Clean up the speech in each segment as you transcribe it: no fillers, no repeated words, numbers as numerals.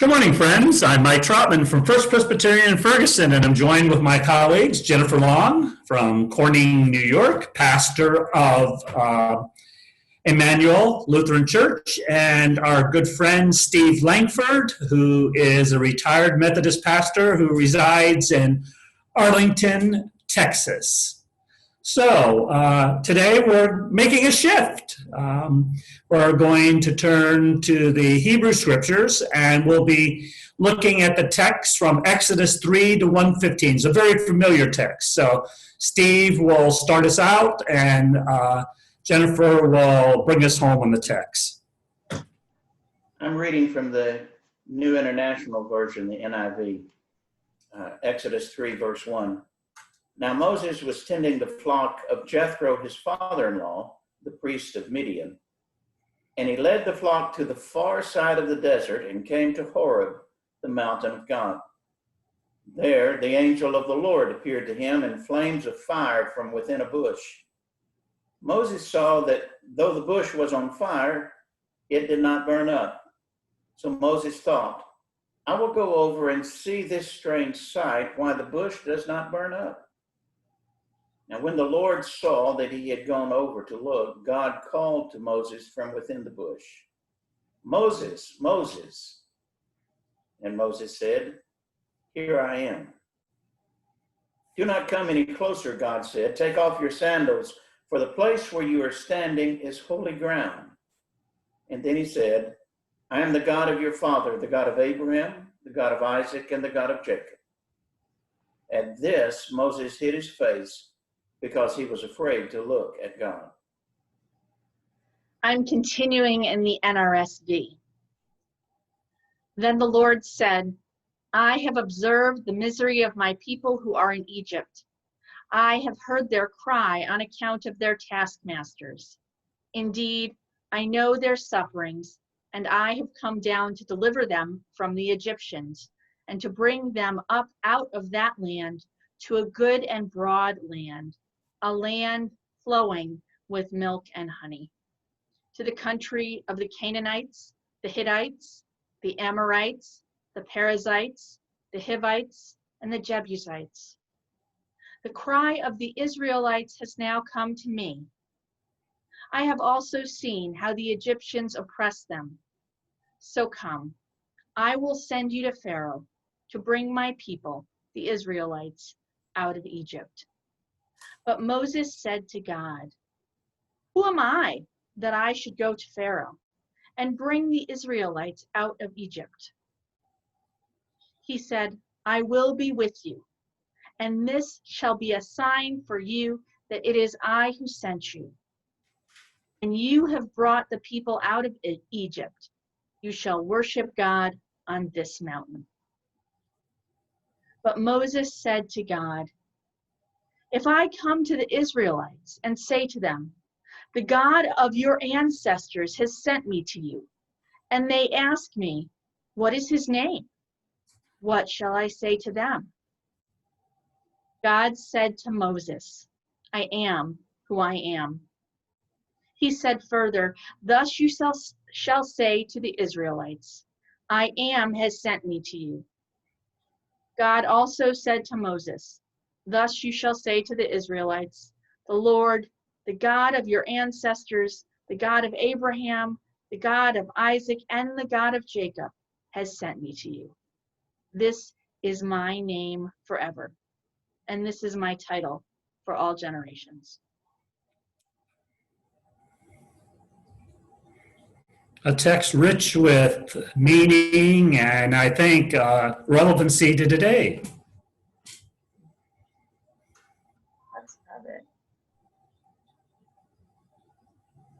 Good morning, friends. I'm Mike Trotman from First Presbyterian in Ferguson, and I'm joined with my colleagues, Jennifer Long from Corning, New York, pastor of Emmanuel Lutheran Church, and our good friend Steve Langford, who is a retired Methodist pastor who resides in Arlington, Texas. So today we're making a shift. We're going to turn to the Hebrew Scriptures, and we'll be looking at the text from Exodus 3 to 115. It's a very familiar text. So Steve will start us out, and Jennifer will bring us home on the text. I'm reading from the New International Version, the NIV, Exodus 3, verse 1. Now Moses was tending the flock of Jethro, his father-in-law, the priest of Midian, and he led the flock to the far side of the desert and came to Horeb, the mountain of God. There the angel of the Lord appeared to him in flames of fire from within a bush. Moses saw that though the bush was on fire, it did not burn up. So Moses thought, I will go over and see this strange sight, why the bush does not burn up. Now, when the Lord saw that he had gone over to look, God called to Moses from within the bush, Moses, Moses. And Moses said, Here I am. Do not come any closer, God said. Take off your sandals, for the place where you are standing is holy ground. And then he said, I am the God of your father, the God of Abraham, the God of Isaac, and the God of Jacob. At this, Moses hid his face, because he was afraid to look at God. I'm continuing in the NRSV. Then the Lord said, I have observed the misery of my people who are in Egypt. I have heard their cry on account of their taskmasters. Indeed, I know their sufferings, and I have come down to deliver them from the Egyptians, and to bring them up out of that land to a good and broad land, a land flowing with milk and honey, to the country of the Canaanites, the Hittites, the Amorites, the Perizzites, the Hivites, and the Jebusites. The cry of the Israelites has now come to me. I have also seen how the Egyptians oppress them. So come, I will send you to Pharaoh to bring my people, the Israelites, out of Egypt. But Moses said to God, Who am I that I should go to Pharaoh and bring the Israelites out of Egypt? He said, I will be with you, and this shall be a sign for you that it is I who sent you. And you have brought the people out of Egypt. You shall worship God on this mountain. But Moses said to God, If I come to the Israelites and say to them, The God of your ancestors has sent me to you, and they ask me, What is his name? What shall I say to them? God said to Moses, I am who I am. He said further, Thus you shall say to the Israelites, I am has sent me to you. God also said to Moses, Thus you shall say to the Israelites, The Lord, the God of your ancestors, the God of Abraham, the God of Isaac, and the God of Jacob, has sent me to you. This is my name forever, and this is my title for all generations. A text rich with meaning and I think relevancy to today. Let's have it.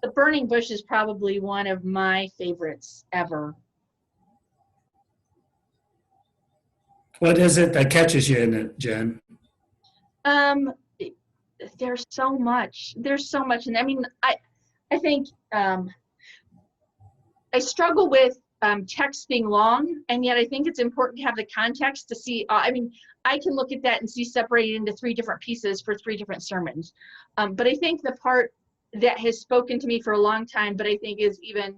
The burning bush is probably one of my favorites ever. What is it that catches you in it, Jen? There's so much. And I mean, I think I struggle with text being long, and yet I think it's important to have the context to see. I mean, I can look at that and see separated into three different pieces for three different sermons. But I think the part that has spoken to me for a long time, but I think is even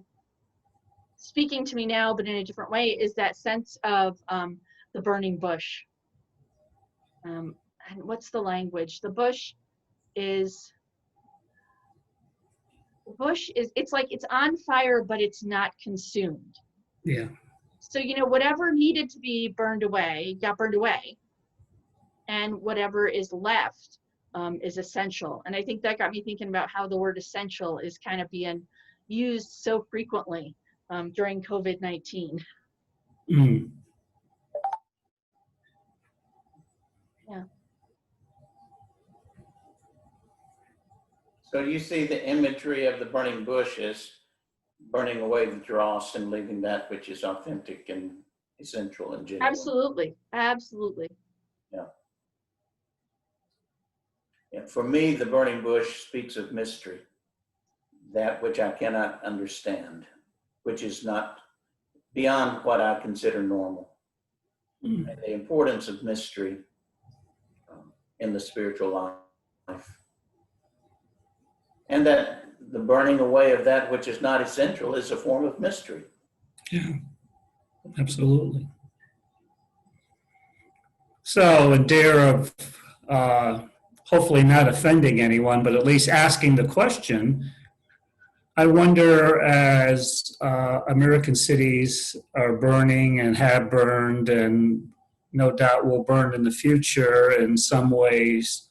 speaking to me now, but in a different way, is that sense of the burning bush. And what's the language? The bush is, it's like it's on fire, but it's not consumed. Yeah. So, whatever needed to be burned away, got burned away. And whatever is left is essential. And I think that got me thinking about how the word essential is kind of being used so frequently during COVID-19. Mm. Yeah. So you see the imagery of the burning bush as burning away the dross and leaving that which is authentic and essential and genuine. Absolutely. Absolutely. Yeah, for me, the burning bush speaks of mystery, that which I cannot understand, which is not beyond what I consider normal. Mm. And the importance of mystery in the spiritual life. And that the burning away of that which is not essential is a form of mystery. Yeah, absolutely. So, in dare of hopefully not offending anyone, but at least asking the question, I wonder, as American cities are burning and have burned and no doubt will burn in the future in some ways,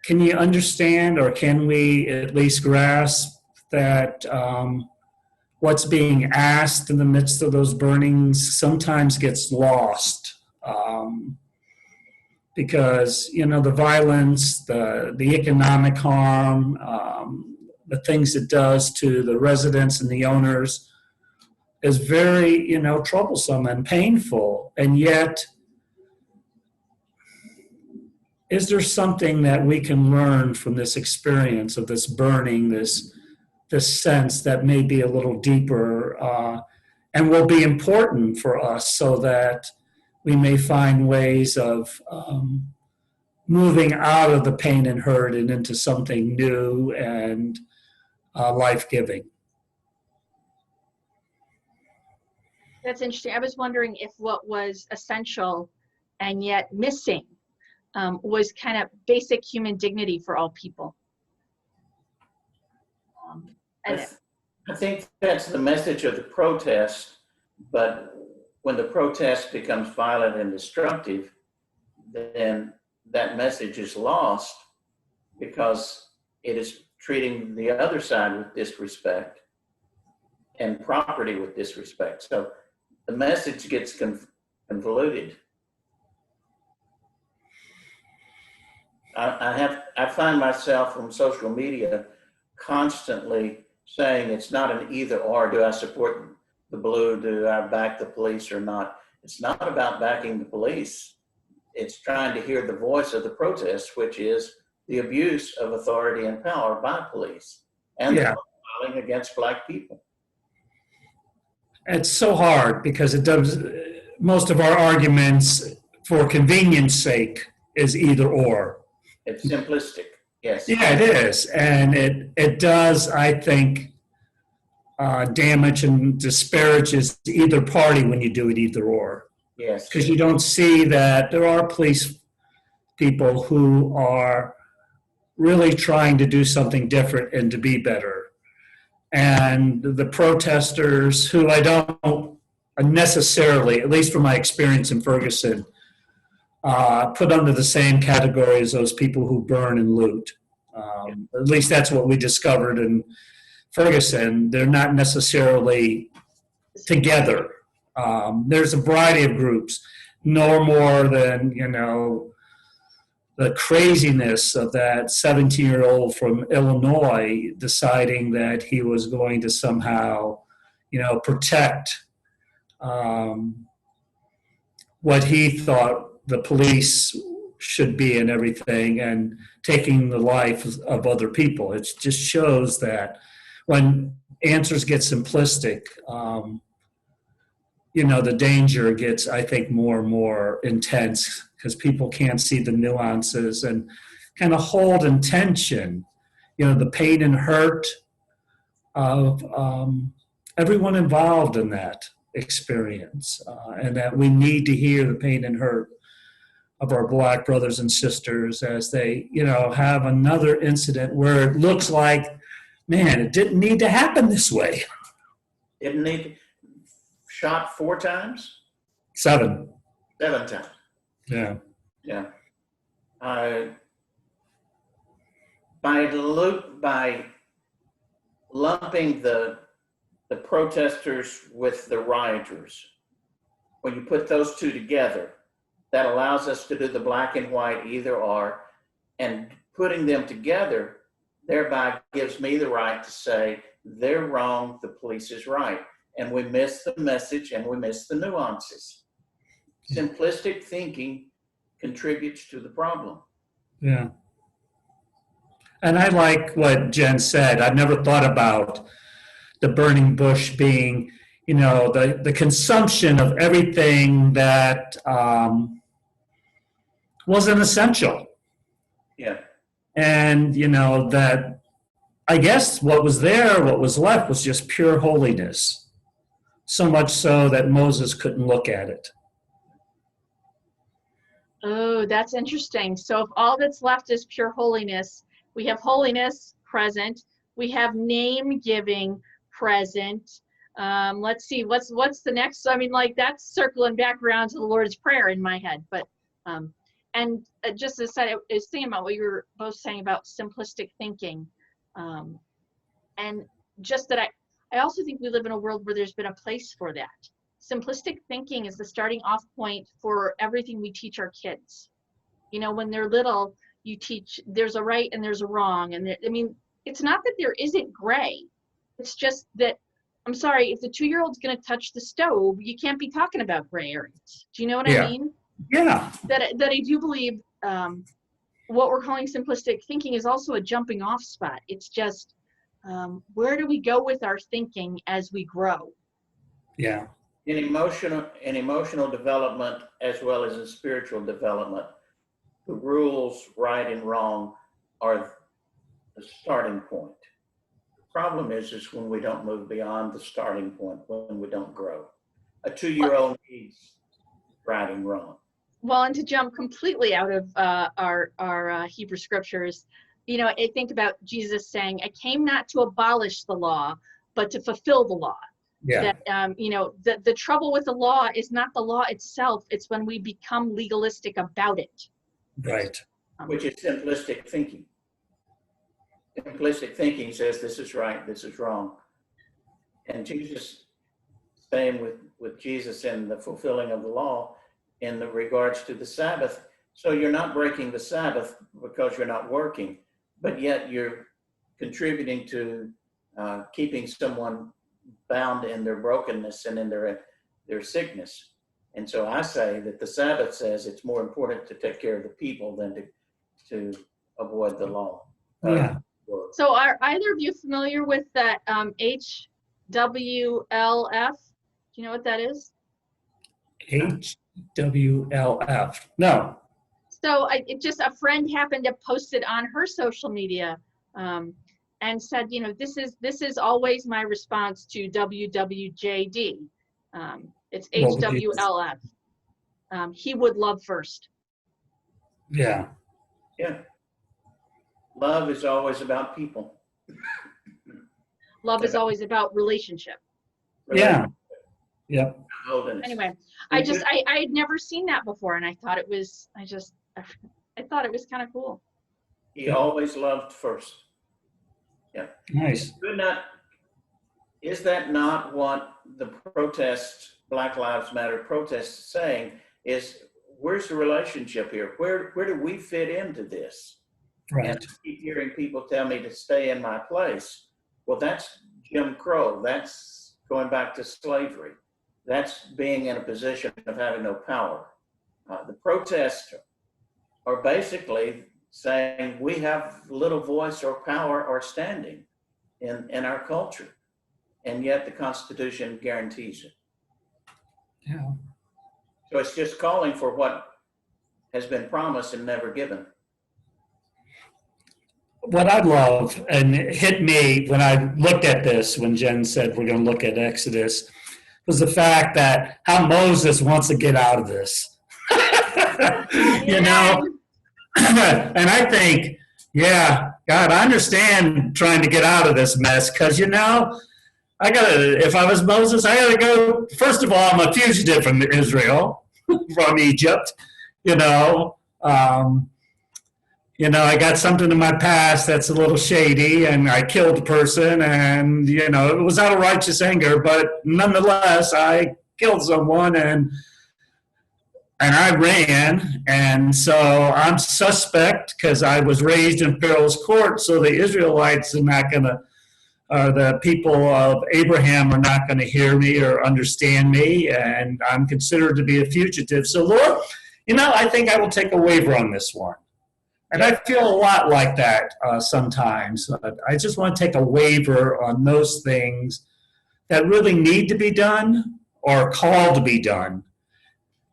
can you understand, or can we at least grasp that what's being asked in the midst of those burnings sometimes gets lost? Because, the violence, the economic harm, the things it does to the residents and the owners is very, troublesome and painful. And yet, is there something that we can learn from this experience of this burning, this sense that may be a little deeper and will be important for us, so that we may find ways of moving out of the pain and hurt and into something new and life-giving? That's interesting. I was wondering if what was essential and yet missing was kind of basic human dignity for all people. I think that's the message of the protest, but when the protest becomes violent and destructive, then that message is lost because it is treating the other side with disrespect and property with disrespect. So the message gets convoluted. I find myself from social media constantly saying it's not an either or. Do I support the blue? Do I back the police or not? It's not about backing the police. It's trying to hear the voice of the protest, which is the abuse of authority and power by police and the violence against Black people. It's so hard because it does. Most of our arguments, for convenience sake, is either or. It's simplistic. Yes. Yeah, it is, and it does, I think, damage and disparages either party when you do it either or. Yes. Because you don't see that there are police people who are really trying to do something different and to be better. And the protesters, who I don't necessarily, at least from my experience in Ferguson, put under the same category as those people who burn and loot. At least that's what we discovered in Ferguson. They're not necessarily together. There's a variety of groups, no more than, the craziness of that 17-year-old from Illinois deciding that he was going to somehow, protect what he thought the police should be and everything, and taking the life of other people. It just shows that when answers get simplistic, the danger gets, I think, more and more intense because people can't see the nuances and kind of hold in tension, the pain and hurt of everyone involved in that experience, and that we need to hear the pain and hurt of our Black brothers and sisters as they, have another incident where it looks like, man, it didn't need to happen this way. Didn't need shot 4 times? 7. 7 times. Yeah. Yeah. By lumping the protesters with the rioters, when you put those two together, that allows us to do the black and white either or, and putting them together thereby gives me the right to say they're wrong, the police is right, and we miss the message and we miss the nuances. Simplistic thinking contributes to the problem. Yeah. And I like what Jen said. I've never thought about the burning bush being, the consumption of everything that wasn't essential. Yeah. And, that I guess what was there, what was left was just pure holiness. So much so that Moses couldn't look at it. Oh, that's interesting. So if all that's left is pure holiness, we have holiness present, we have name giving present. Let's see, what's the next? I mean, like, that's circling back around to the Lord's Prayer in my head. But and just as I was thinking about what you were both saying about simplistic thinking, and just that I also think we live in a world where there's been a place for that. Simplistic thinking is the starting off point for everything we teach our kids. When they're little, you teach there's a right and there's a wrong. And it's not that there isn't gray. It's just that, I'm sorry, if the 2-year-old's going to touch the stove, you can't be talking about gray areas. Do you know what I mean? Yeah. That I do believe what we're calling simplistic thinking is also a jumping off spot. It's just, where do we go with our thinking as we grow? Yeah. In emotional development as well as in spiritual development, the rules, right and wrong, are the starting point. The problem is when we don't move beyond the starting point, when we don't grow. A 2-year-old needs right and wrong. Well, and to jump completely out of our Hebrew scriptures, I think about Jesus saying, "I came not to abolish the law, but to fulfill the law." Yeah. That the trouble with the law is not the law itself; it's when we become legalistic about it. Right. Which is simplistic thinking. Simplistic thinking says this is right, this is wrong. And Jesus, same with Jesus in the fulfilling of the law in the regards to the Sabbath. So you're not breaking the Sabbath because you're not working, but yet you're contributing to keeping someone bound in their brokenness and in their sickness. And so I say that the Sabbath says it's more important to take care of the people than to avoid the law. Yeah. So are either of you familiar with that HWLF? Do you know what that is? HWLF. No. So a friend happened to post it on her social media, and said, this is always my response to WWJD. It's HWLF. He would love first. Yeah. Yeah. Love is always about people. Love is always about relationship. Yeah. Yep. Anyway, I had never seen that before, and I thought it was kind of cool. He always loved first. Yeah. Nice. Is that not what the protest, Black Lives Matter protest is saying? Is where's the relationship here? Where do we fit into this? Right. And I keep hearing people tell me to stay in my place. Well, that's Jim Crow. That's going back to slavery. That's being in a position of having no power. The protests are basically saying we have little voice or power or standing in our culture, and yet the Constitution guarantees it. Yeah. So it's just calling for what has been promised and never given. what I love, and it hit me when I looked at this, when Jen said we're going to look at Exodus, was the fact that how Moses wants to get out of this. You know, and I think, yeah, God, I understand trying to get out of this mess because, if I was Moses, I gotta go. First of all, I'm a fugitive from Israel, from Egypt, you know. I got something in my past that's a little shady, and I killed a person, and, it was out of righteous anger, but nonetheless, I killed someone, and I ran, and so I'm suspect because I was raised in Pharaoh's court, so the Israelites are not going to, the people of Abraham are not going to hear me or understand me, and I'm considered to be a fugitive. So, Lord, I think I will take a waiver on this one. And I feel a lot like that sometimes. I just want to take a waiver on those things that really need to be done or are called to be done.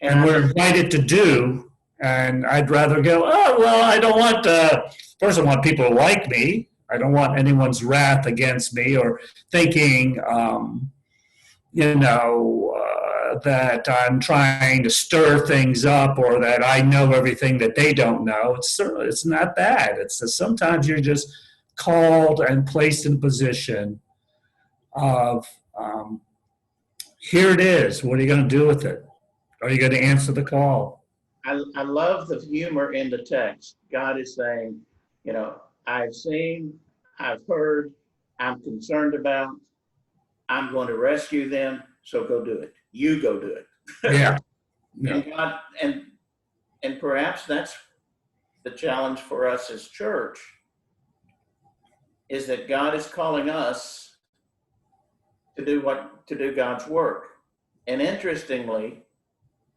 And we're invited to do, and I'd rather go, oh, well, I don't want, first I want people to like me. I don't want anyone's wrath against me or thinking, that I'm trying to stir things up or that I know everything that they don't know. It's not that. It's that sometimes you're just called and placed in a position of, here it is. What are you going to do with it? Are you going to answer the call? I love the humor in the text. God is saying, I've seen, I've heard, I'm concerned about, I'm going to rescue them, so go do it. You go do it. Yeah. And God, and perhaps that's the challenge for us as church, is that God is calling us to do God's work. And interestingly,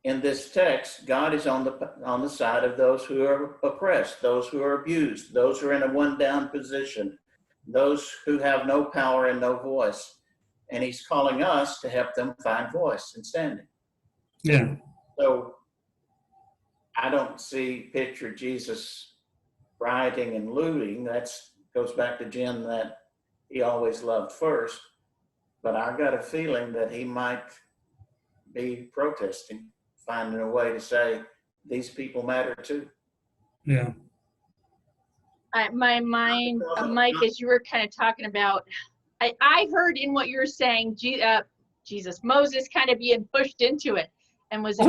in this text, God is on the side of those who are oppressed, those who are abused, those who are in a one-down position, those who have no power and no voice. And he's calling us to help them find voice and standing. Yeah. So I don't picture Jesus rioting and looting. That goes back to Jen, that he always loved first. But I got a feeling that he might be protesting, finding a way to say, these people matter too. Yeah. My mind, Mike, as you were kind of talking about, I heard in what you were saying, Moses kind of being pushed into it, and was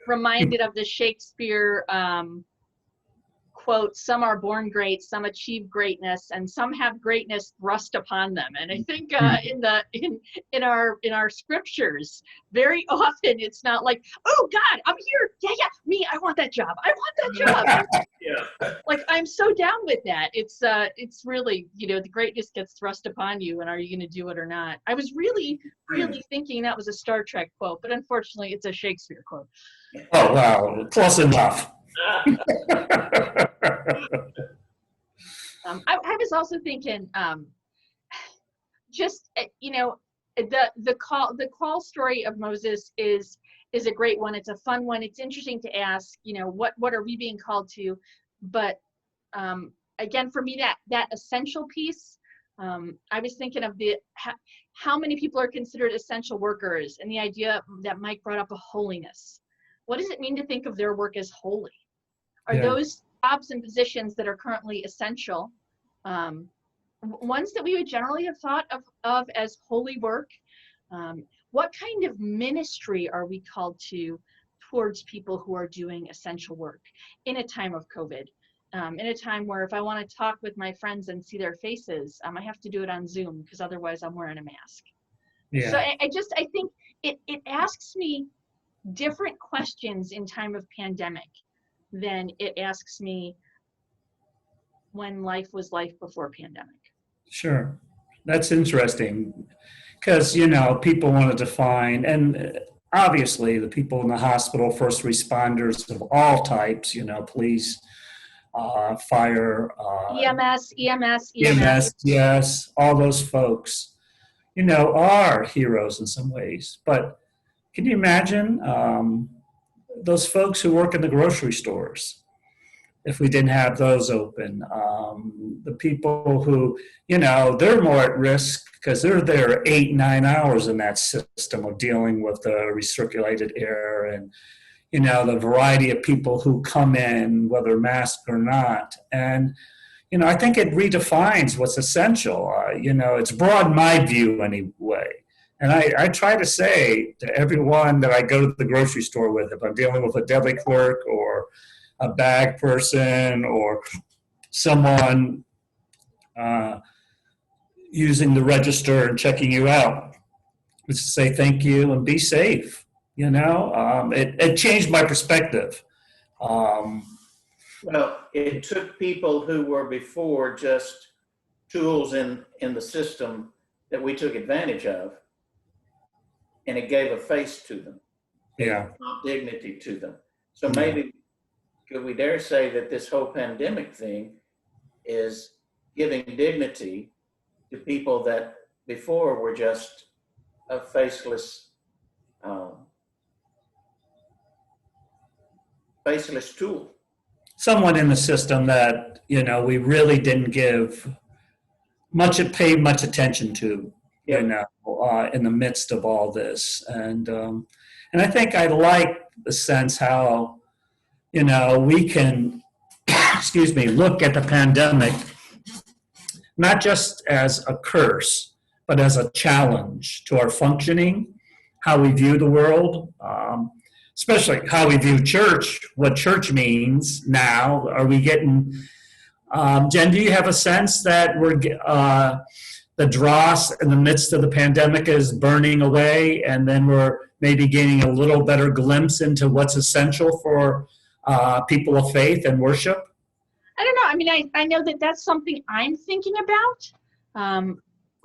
reminded of the Shakespeare quote, some are born great, some achieve greatness, and some have greatness thrust upon them. And I think in our scriptures, very often it's not like, oh God, I'm here, yeah, me, I want that job, Yeah. Like, I'm so down with that. It's really, the greatness gets thrust upon you, and are you going to do it or not? I was really thinking that was a Star Trek quote, but unfortunately it's a Shakespeare quote. Oh, wow, close enough. I was also thinking, the call story of Moses is a great one. It's a fun one. It's interesting to ask, what are we being called to? But again, for me, that essential piece, I was thinking of how many people are considered essential workers, and the idea that Mike brought up of holiness. What does it mean to think of their work as holy? Are those jobs and positions that are currently essential ones that we would generally have thought of as holy work? What kind of ministry are we called to towards people who are doing essential work in a time of COVID? In a time where if I want to talk with my friends and see their faces, I have to do it on Zoom because otherwise I'm wearing a mask. Yeah. So I think it asks me different questions in time of pandemic than it asks me when life was life before pandemic. Sure. That's interesting because, people want to define, and obviously the people in the hospital, first responders of all types, police, fire, EMS, yes, all those folks, are heroes in some ways. But can you imagine those folks who work in the grocery stores, if we didn't have those open. The people who, they're more at risk because they're there 8-9 hours in that system of dealing with the recirculated air and, the variety of people who come in, whether masked or not. And, I think it redefines what's essential. It's broadened my view anyway. And I try to say to everyone that I go to the grocery store with, if I'm dealing with a deli clerk or a bag person or someone using the register and checking you out, is to say thank you and be safe. It changed my perspective. Well, it took people who were before just tools in the system that we took advantage of, and it gave a face to them. Yeah. Dignity to them. So maybe, could we dare say that this whole pandemic thing is giving dignity to people that before were just a faceless tool? Someone in the system that, we really didn't pay much attention to, in the midst of all this. And I think I like the sense how, we can, look at the pandemic, not just as a curse, but as a challenge to our functioning, how we view the world, especially how we view church, what church means now. Are we getting, Jen, do you have a sense that the dross in the midst of the pandemic is burning away, and then we're maybe gaining a little better glimpse into what's essential for people of faith and worship? I don't know. I mean, I know that that's something I'm thinking about.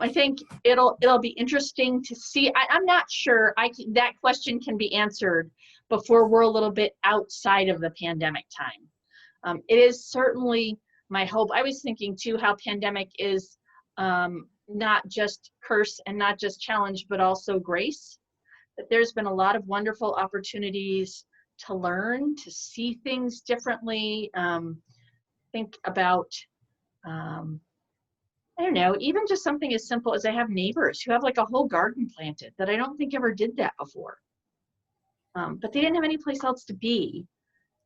I think it'll be interesting to see. I'm not sure that question can be answered before we're a little bit outside of the pandemic time. It is certainly my hope. I was thinking too how pandemic is not just curse and not just challenge, but also grace. That there's been a lot of wonderful opportunities to learn, to see things differently. Think about, I don't know, even just something as simple as I have neighbors who have like a whole garden planted that I don't think ever did that before. But they didn't have any place else to be.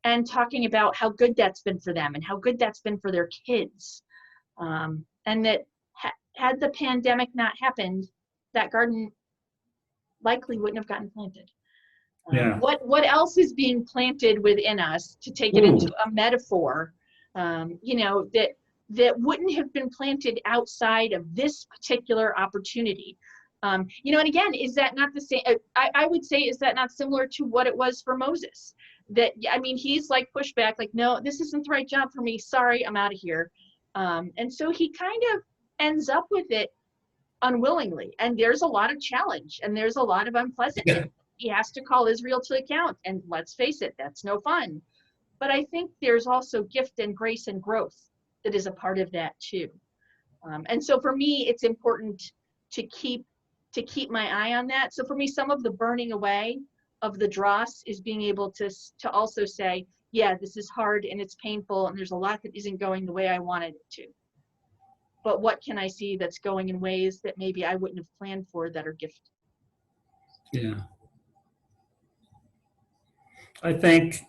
And talking about how good that's been for them and how good that's been for their kids. And that had the pandemic not happened, that garden likely wouldn't have gotten planted. Yeah. What else is being planted within us, to take it into a metaphor, that wouldn't have been planted outside of this particular opportunity? And again, is that not the same? I would say, is that not similar to what it was for Moses? That, I mean, he's like pushed back, like, no, this isn't the right job for me. Sorry, I'm out of here. And so he kind of ends up with it unwillingly. And there's a lot of challenge and there's a lot of unpleasantness. Yeah. He has to call Israel to account. And let's face it, that's no fun. But I think there's also gift and grace and growth that is a part of that too. And so for me, it's important to keep my eye on that. So for me, some of the burning away of the dross is being able to also say, yeah, this is hard and it's painful and there's a lot that isn't going the way I wanted it to. But what can I see that's going in ways that maybe I wouldn't have planned for that are gifted? Yeah. I think,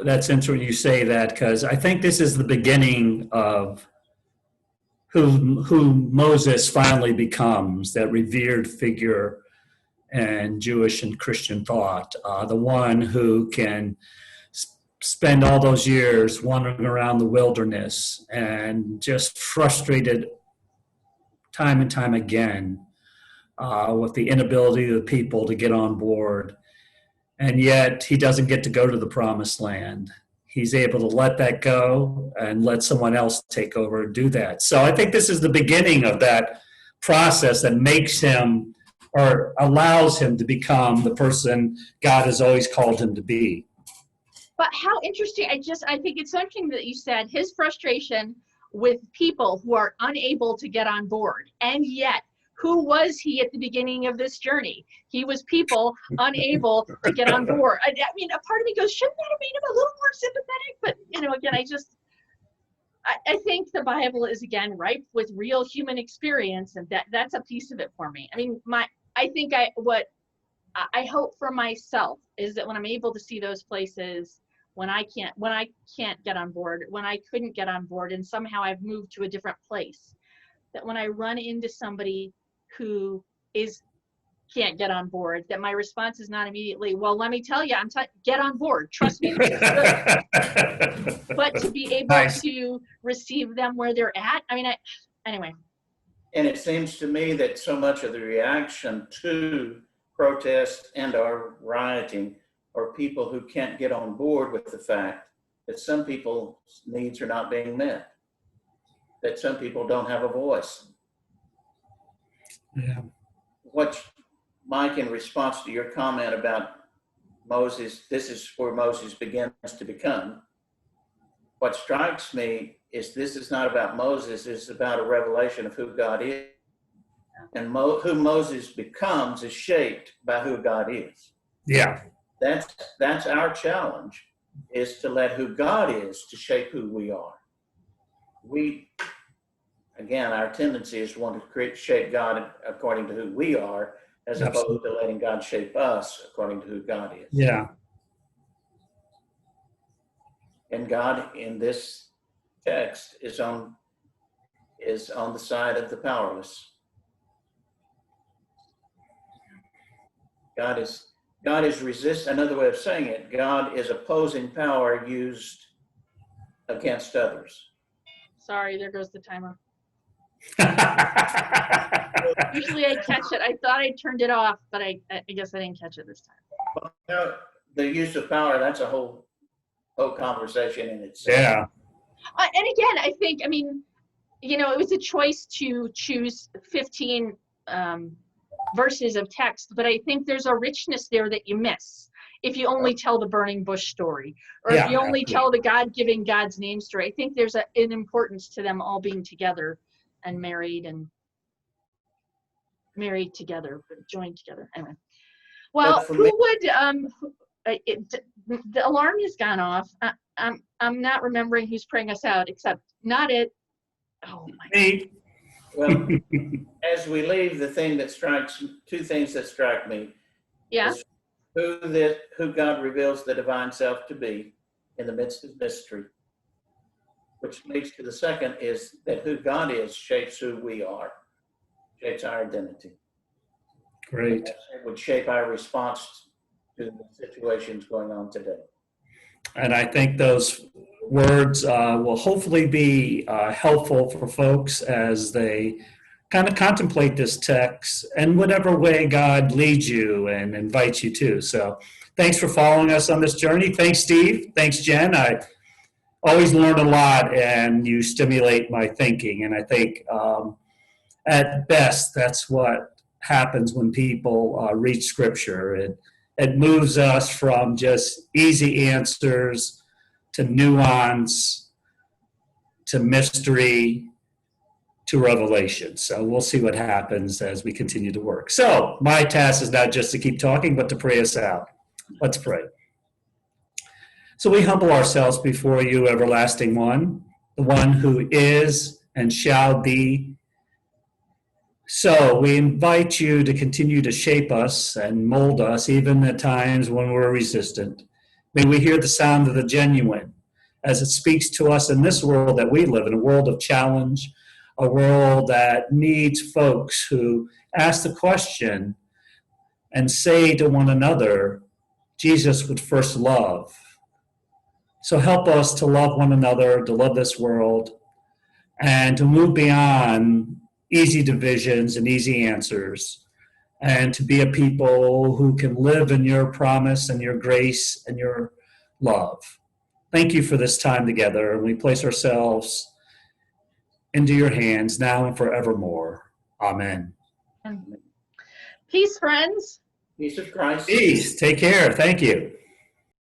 that's interesting you say that, because I think this is the beginning of who Moses finally becomes, that revered figure in Jewish and Christian thought, the one who can spend all those years wandering around the wilderness and just frustrated time and time again with the inability of the people to get on board. And yet he doesn't get to go to the promised land. He's able to let that go and let someone else take over and do that. So I think this is the beginning of that process that makes him or allows him to become the person God has always called him to be. But how interesting. I think it's something that you said, his frustration with people who are unable to get on board, and yet who was he at the beginning of this journey? He was people unable to get on board. I mean, a part of me goes, shouldn't that have made him a little more sympathetic? But, again, I think the Bible is, again, ripe with real human experience, and that's a piece of it for me. I mean, what I hope for myself is that when I'm able to see those places, when I can't get on board, when I couldn't get on board, and somehow I've moved to a different place, that when I run into somebody who can't get on board, that my response is not immediately, well, let me tell you, get on board, trust me. But to be able Nice. to receive them where they're at. I mean, anyway. And it seems to me that so much of the reaction to protest and or rioting are people who can't get on board with the fact that some people's needs are not being met, that some people don't have a voice. Yeah. What, Mike, in response to your comment about Moses, this is where Moses begins to become. What strikes me is this is not about Moses, it's about a revelation of who God is. And who Moses becomes is shaped by who God is. Yeah. That's our challenge, is to let who God is to shape who we are. Again, our tendency is to want to shape God according to who we are, as opposed to letting God shape us according to who God is. Yeah. And God in this text is on the side of the powerless. God is resist. Another way of saying it, God is opposing power used against others. Sorry, there goes the timer. Usually I catch it. I thought I turned it off, but I guess I didn't catch it this time. Well, the use of power, that's a whole conversation in itself. Yeah. And again, I think, it was a choice to choose 15 verses of text, but I think there's a richness there that you miss if you only tell the burning bush story, or if you only tell the God giving God's name story. I think there's an importance to them all being together and married together, joined together. Anyway, well, who would the alarm has gone off. I'm not remembering who's praying us out, except not it. Oh my Me. Well, as we leave, two things that strike me. Yeah. Is who God reveals the divine self to be in the midst of mystery, which leads to the second, is that who God is shapes who we are, shapes our identity. Great. It would shape our response to the situations going on today. And I think those words will hopefully be helpful for folks as they kind of contemplate this text in whatever way God leads you and invites you to. So thanks for following us on this journey. Thanks, Steve. Thanks, Jen. I always learn a lot, and you stimulate my thinking. And I think at best, that's what happens when people read Scripture. It moves us from just easy answers to nuance to mystery to revelation. So we'll see what happens as we continue to work. So my task is not just to keep talking, but to pray us out. Let's pray. So we humble ourselves before you, everlasting one, the one who is and shall be. So we invite you to continue to shape us and mold us, even at times when we're resistant. May we hear the sound of the genuine as it speaks to us in this world that we live in, a world of challenge, a world that needs folks who ask the question and say to one another, Jesus would first love. So help us to love one another, to love this world, and to move beyond easy divisions and easy answers, and to be a people who can live in your promise and your grace and your love. Thank you for this time together, and we place ourselves into your hands now and forevermore. Amen. Peace, friends. Peace of Christ. Peace. Take care. Thank you.